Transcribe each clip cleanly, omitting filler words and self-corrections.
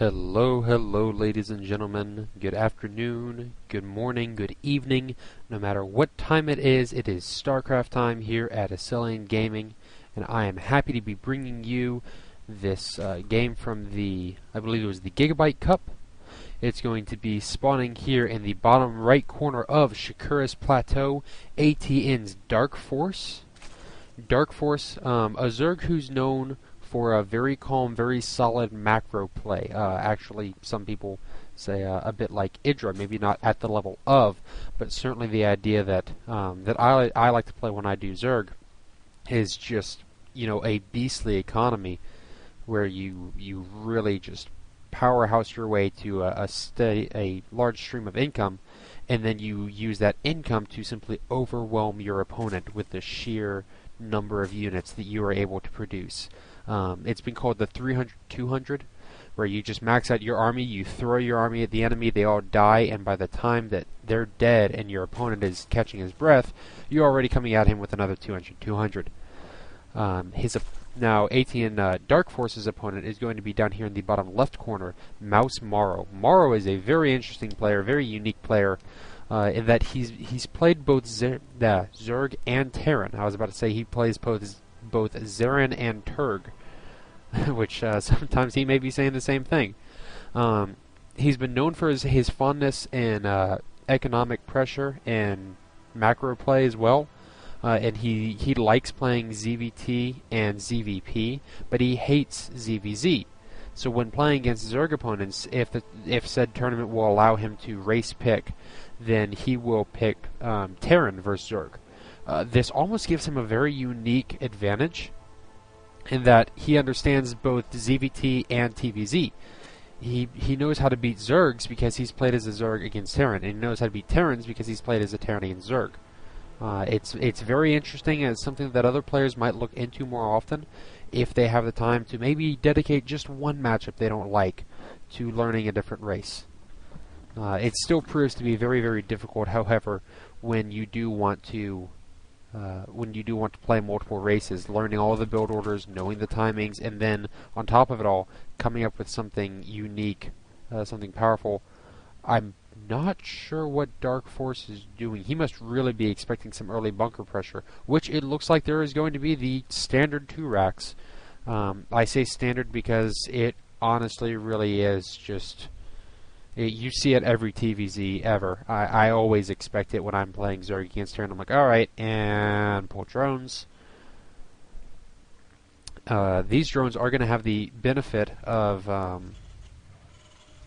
Hello, hello, ladies and gentlemen. Good afternoon, good morning, good evening. No matter what time it is StarCraft time here at Acelian Gaming, and I am happy to be bringing you this game from I believe it was the Gigabyte Cup. It's going to be spawning here in the bottom right corner of Shakuras Plateau, ATN's Darkforce. Darkforce, a Zerg who's known for a very calm, very solid macro play. Actually, some people say a bit like Idra, maybe not at the level of, but certainly the idea that I like to play when I do Zerg is just, a beastly economy where you really just powerhouse your way to a large stream of income, and then you use that income to simply overwhelm your opponent with the sheer number of units that you are able to produce. It's been called the 300-200, where you just max out your army, you throw your army at the enemy, they all die, and by the time that they're dead and your opponent is catching his breath, you're already coming at him with another 200-200. Now, ATN Darkforce's opponent is going to be down here in the bottom left corner, Morrow. Morrow is a very interesting player, very unique player, in that he's played both Zerg and Terran. I was about to say he plays both Zeren and Turg, which sometimes he may be saying the same thing. He's been known for his fondness in economic pressure and macro play as well. And he likes playing ZVT and ZVP, but he hates ZVZ. So when playing against Zerg opponents, if said tournament will allow him to race pick, then he will pick Terran versus Zerg. This almost gives him a very unique advantage in that he understands both ZVT and TVZ. He knows how to beat Zergs because he's played as a Zerg against Terran, and he knows how to beat Terrans because he's played as a Terran against Zerg. It's very interesting, and it's something that other players might look into more often if they have the time to maybe dedicate just one matchup they don't like to learning a different race. It still proves to be very, very difficult, however, when you do want to play multiple races, learning all the build orders, knowing the timings, and then on top of it all, coming up with something unique, something powerful. I'm not sure what Darkforce is doing. He must really be expecting some early bunker pressure, which it looks like there is going to be the standard 2 racks. I say standard because it honestly really is just... you see it every TVZ ever. I always expect it when I'm playing Zerg against Terran. I'm like, alright, and pull drones. These drones are going to have the benefit of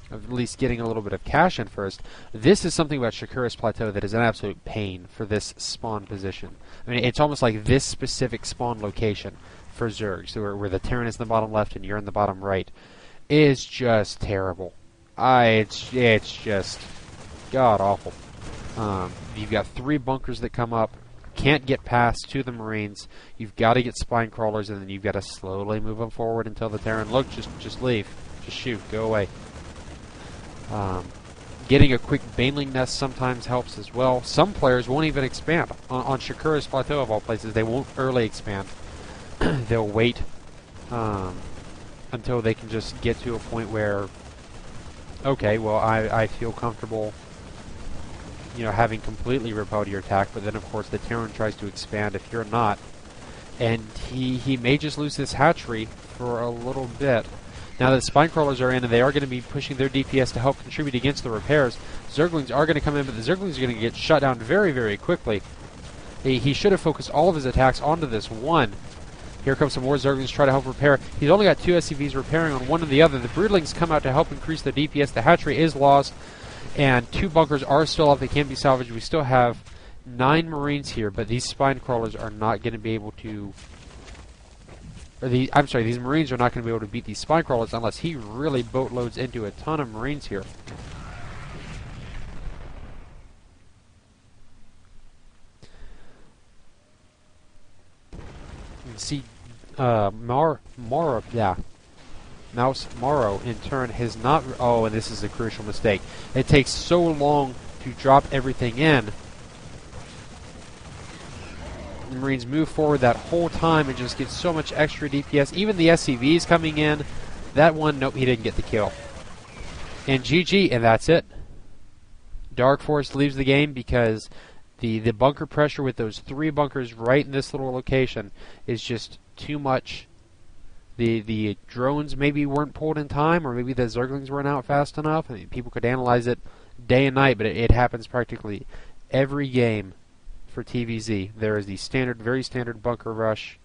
at least getting a little bit of cash in first. This is something about Shakuras Plateau that is an absolute pain for this spawn position. I mean, it's almost like this specific spawn location for Zergs, where the Terran is in the bottom left and you're in the bottom right, is just terrible. It's just god-awful. You've got 3 bunkers that come up, can't get past to the Marines, you've got to get spine crawlers, and then you've got to slowly move them forward until the Terran, look, just leave. Just shoot, go away. Getting a quick Baneling nest sometimes helps as well. Some players won't even expand. On Shakuras Plateau, of all places, they won't early expand. They'll wait until they can just get to a point where, okay, well, I feel comfortable, having completely repelled your attack, but then, of course, the Terran tries to expand if you're not. And he may just lose this hatchery for a little bit. Now that spine crawlers are in, and they are going to be pushing their DPS to help contribute against the repairs, Zerglings are going to come in, but the Zerglings are going to get shut down very, very quickly. He should have focused all of his attacks onto this one. Here comes some more Zerglings to try to help repair. He's only got 2 SCVs repairing on one and the other. The Broodlings come out to help increase the DPS. The hatchery is lost, and 2 bunkers are still up. They can be salvaged. We still have 9 Marines here, but these spine crawlers are not going to be able to... these Marines are not going to be able to beat these spine crawlers unless he really boatloads into a ton of Marines here. You can see Morrow in turn has not... Oh, and this is a crucial mistake. It takes so long to drop everything in. The Marines move forward that whole time and just get so much extra DPS. Even the SCVs coming in. That one, nope, he didn't get the kill. And GG, and that's it. Darkforce leaves the game because the bunker pressure with those 3 bunkers right in this little location is just too much. The drones maybe weren't pulled in time, or maybe the Zerglings weren't out fast enough. I mean, people could analyze it day and night, but it happens practically every game for TVZ. There is the standard, very standard bunker rush,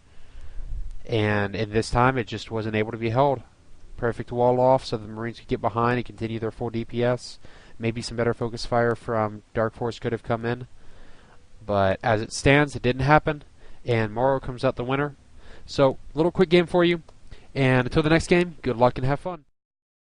and in this time it just wasn't able to be held. Perfect wall off so the Marines could get behind and continue their full DPS. Maybe some better focus fire from Darkforce could have come in, but as it stands, it didn't happen, and Morrow comes out the winner. So, little quick game for you. And until the next game, good luck and have fun.